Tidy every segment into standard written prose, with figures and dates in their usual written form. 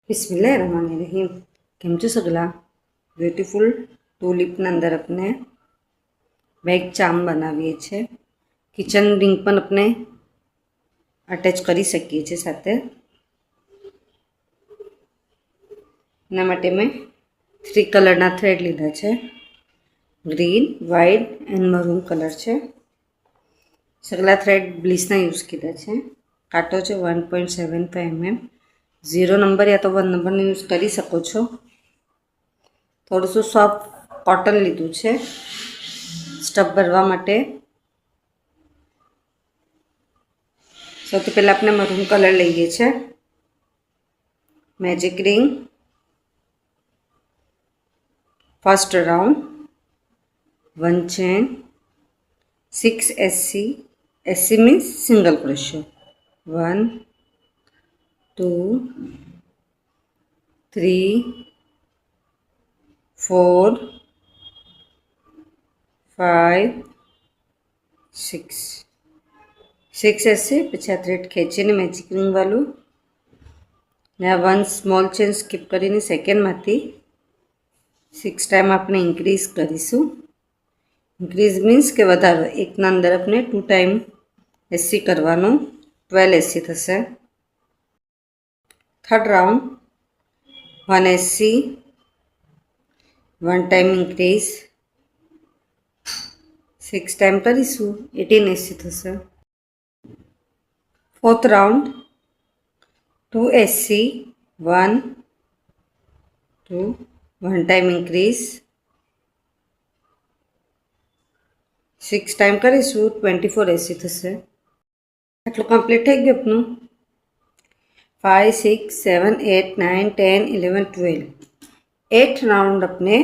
बिस्मिल्लाहिर्रहमानिर्रहीम। केम छो सगला? ब्यूटीफुल टूलिपना अंदर अपने बेग चाम बनावीए छे। किचन रिंग पण अपने अटेच करी सकीए छे साथे। एना माटे मैं 3 कलरना थ्रेड लीधा छे। Green, white and maroon colour छे। सगला थ्रेड ब्लीसना यूज कीधा छे। कांटो छे 1.75 mm। 0 नंबर या तो 1 नंबर यूज करी सको छो। थोड़ुं सॉफ्ट कॉटन लीधुं छे स्टफ भरवा माटे। सौथी पहला अपने मरून कलर लईए छे। Magic ring, first round, 1 chain, 6 SC। SC means single crochet. 1 2 3 4 5 6 SC। पछी आ थ्रेड खेचीने मैजिक रिंग वालू ने 1 स्मॉल चेन स्कीप करीने सेकंड मांथी 6 टाइम आपणे इंक्रीज करीशुं। इंक्रीज मीन्स के वधारो। एक ना अंदर अपने 2 टाइम SC करवानो, 12 SC थशे। Third round 1 SC, 1 time increase, 6 time करीशुं, 18 SC थशे। Fourth round 2 SC, 1 2 1 time increase, 6 time करीशुं, 24 SC थशे। आटલું કમ્પ્લીટ થઈ ગયું આપનું। 5 6 7 8 9 10 11 12 8 રાઉન્ડ अपने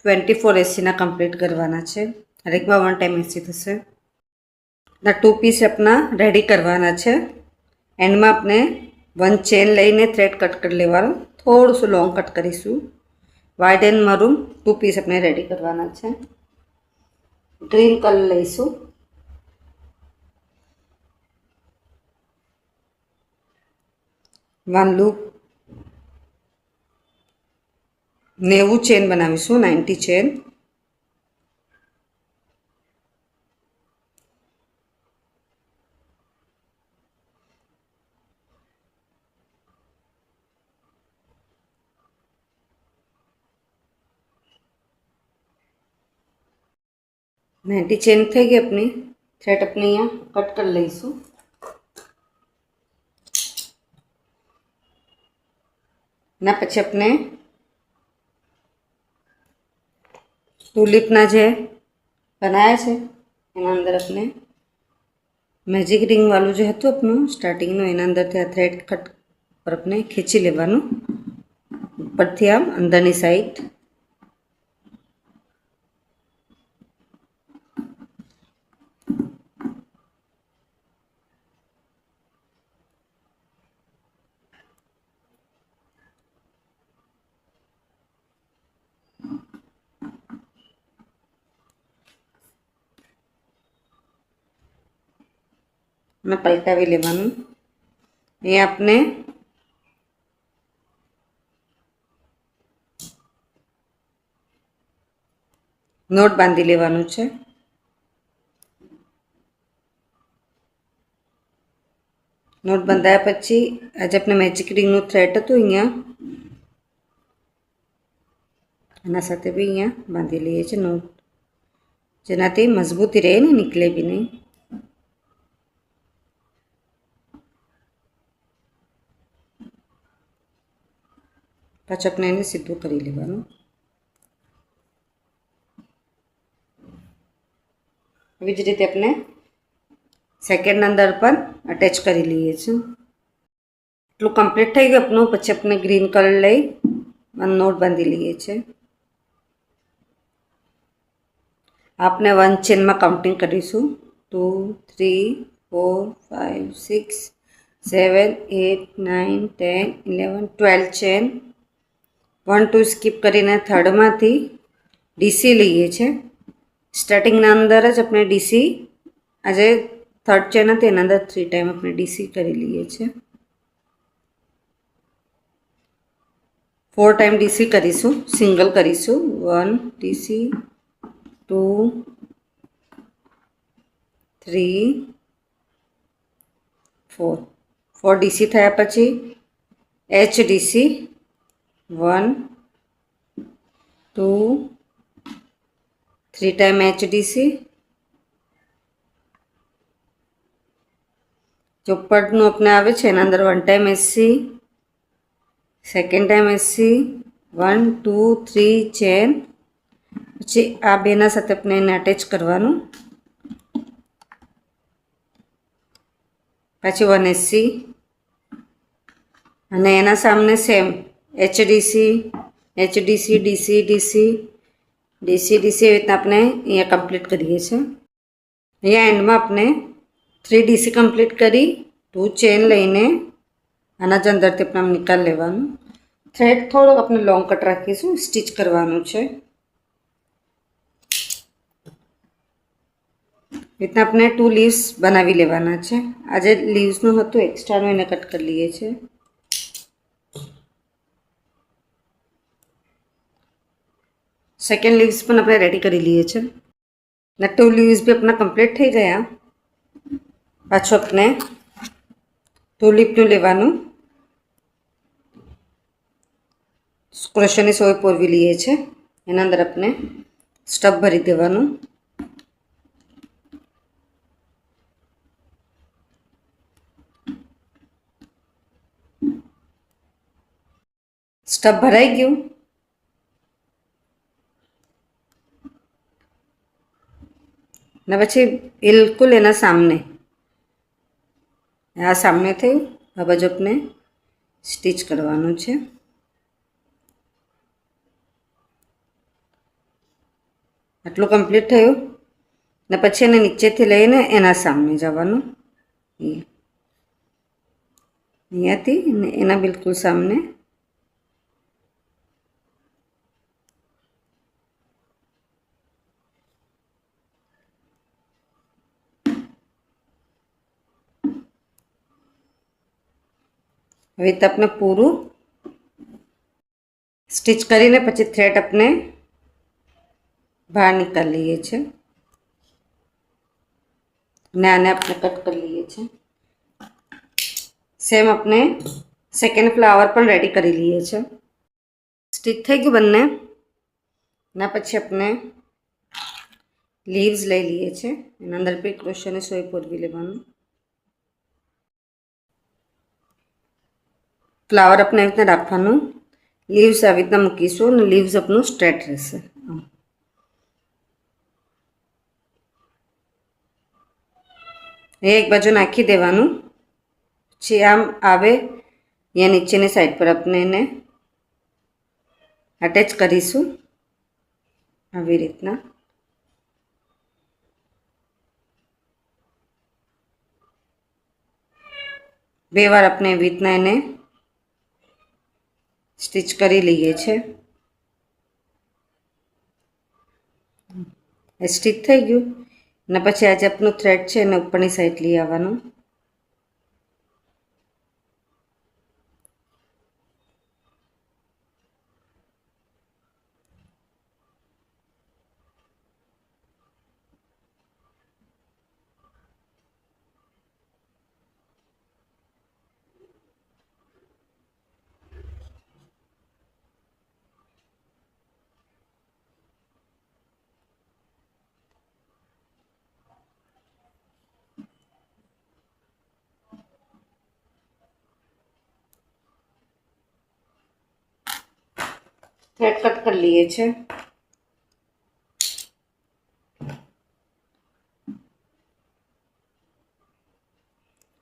24 SC ना कम्प्लीट करवाना है। हर एक में 1 टाइम SC थशे। 2 पीस अपना रेडी करवाना है। एंड में अपने 1 चेन लईने थ्रेड कट कर लेवानो। थोड़ुं सु लॉन्ग कट करीशुं। व्हाइट एंड मरून 2 पीस अपने रेडी करवाना है। ग्रीन कलर लईशुं। 1 लूप 90 चेन बनावीशुं, 90 चेन। नाइन्टी चेन थी गई अपनी। थ्रेड अपने अहीं कट कर लईशुं। ना पछी अपने टूलिपना जे बनाया है एना अंदर अपने मैजिक रिंग वालू जो हतुं अपनुं स्टार्टिंग एना अंदर थी आ थ्रेड कट पर अपने खींची लेवानुं उपरथी आम अंदरनी साइड। मैं पलटावी लेवानुं। ये आपने नोट बांधी लेवानुं छे। नोट बंधाया पछी आज अपने मैजिक रिंगनुं थ्रेड हतुं अहींया एना साथे बी अहींया बांधी लईए छे नोट, जेनाथी मजबूती रहे ने निकले बी नहीं। पाछुं आपणे एने सीधुं करी लेवानुं। एवी ज रीते अपने सेकंड अंदर पर अटेच करी लीए छे। એટલું કમ્પ્લીટ થઈ ગયું આપનું। પછી આપણે ગ્રીન કલર લઈ નોટ બાંધી લઈએ છે। आपने 1 चेन में काउंटिंग करीशुं 2 3 4 5 6 7 8 9 10 11 12 चेन। 1 2 स्कीप करीने थर्ड मांथी डीसी लईए छे। स्टार्टिंग ना अंदर ज अपने डीसी आज थर्ड चेन हती एना अंदर 3 टाइम अपने डीसी करी लीए छे। 4 टाइम डीसी करीशू, सिंगल करीशू 1 डीसी 2 3 4 डीसी थया पछी HDC 1 2 3 टाइम HDC जो पड़नु अपने आवे छे एना अंदर 1 time SC second time SC 1 2 3 chain पछी आ बेना साथे अपने एने अटेच करवानुं पछी 1 SC अने एना सामने same HDC HDC DC DC DC DC एवी रीतना अपने अहींया कम्प्लीट करीए छे। अहींया एंड में अपने 3 DC कम्प्लीट करी 2 चेन लईने आना ज अंदरथी अपने निकाल लेवानुं। थ्रेड थोड़ो अपने लॉन्ग कट राखीशुं, स्टीच करवानुं छे। रीतना अपने 2 लीव्स बनावी लेवाना छे। आ जे लीव्सनुं हतुं एक्स्ट्रानुं एने कट कर लीए छे। सेकेंड लीव्स पण अपने रेडी करी लीए छे ने 2 लीव्स भी अपना कम्प्लीट थई गया। पाछो अपने टूलिपनुं लेवानुं, क्रोशेनी सोय पोरवी लीए छे, एना अंदर अपने स्टफ भरी देवानुं। स्टफ भराई गयुं। ने पछी बिल्कुल एना सामने आ सामने थयुं। आ बाजु अपने स्टीच करवानुं छे। आटलुं कम्प्लीट थयुं ने पछी एने नीचेथी लईने एना सामने जवानुं। अहींयाथी एना बिल्कुल सामने हवे तो अपने पूरू स्टीच करीने पछी थ्रेड अपने बहार निकाल लीए छे ने आने अपने कट कर लीए छे। सेम अपने सेकेंड फ्लावर पण रेडी करी लीए छे। स्टीच थई गयुं बंने ना पछी अपने लीव्स लई लीए छे। एना अंदर भी क्रोशेनी सोय पोरवी लेवानुं। फ्लावर अपने रीतना राखवानुं। लीव्स आ रीतना मूकीशुं अने लीव्स अपनुं स्ट्रेट रहेशे। एक बाजू नाखी देवानुं, पछी आम आवे या नीचेनी साइड पर अपने एने अटेच करीशुं आवी रीतना। बे वार अपने एवी रीतना एने स्टीच करी लीए छे। स्टीच थई गयुं ने पछी आ जे आपनुं थ्रेड छे एने उपरनी साइड लई आववानुं। थ्रेड कट कर लिए छे।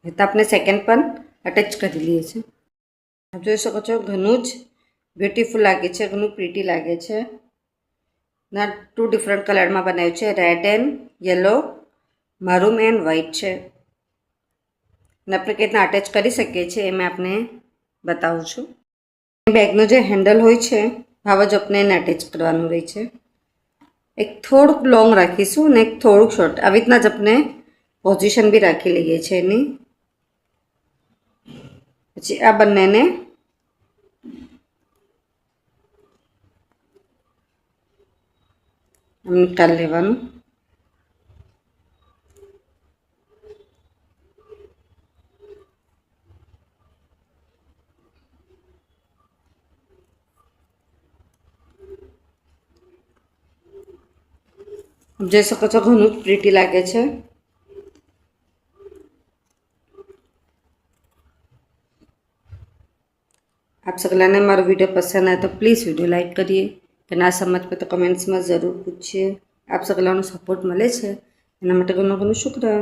तो आपने सेकेंड पण अटेच कर लिए छे। आप जोई शको छो घणुं ज ब्यूटीफुल लागे छे, घणुं प्रीटी लागे छे। ना 2 डिफरंट कलर में बनाव्युं छे, red and yellow, maroon and white छे। ने आपणे केवी रीतना अटेच करी शकीए छीए ए मैं आपने बतावुं छुं। बेगनो जे हेन्डल होय छे आवा ज अपने एने अटेच करवानुं रहे छे। एक थोड़ुंक लॉन्ग राखीशुं ने एक थोड़ुंक शॉर्ट, આવી રીતના જ આપણે પોઝિશન બી રાખી લઈએ છીએ એની। પછી આ બંનેને આમ નિકાળી લેવાનું. જોઈ શકો છો ઘણું જ પ્રીટી લાગે છે. आप सगला ने मारो वीडियो पसंद आए तो प्लीज़ वीडियो लाइक करिए, ना समझ पे तो कमेंट्स में ज़रूर पूछिए. आप सगला सपोर्ट मिले एना माटे घणो घणो शुक्रिया.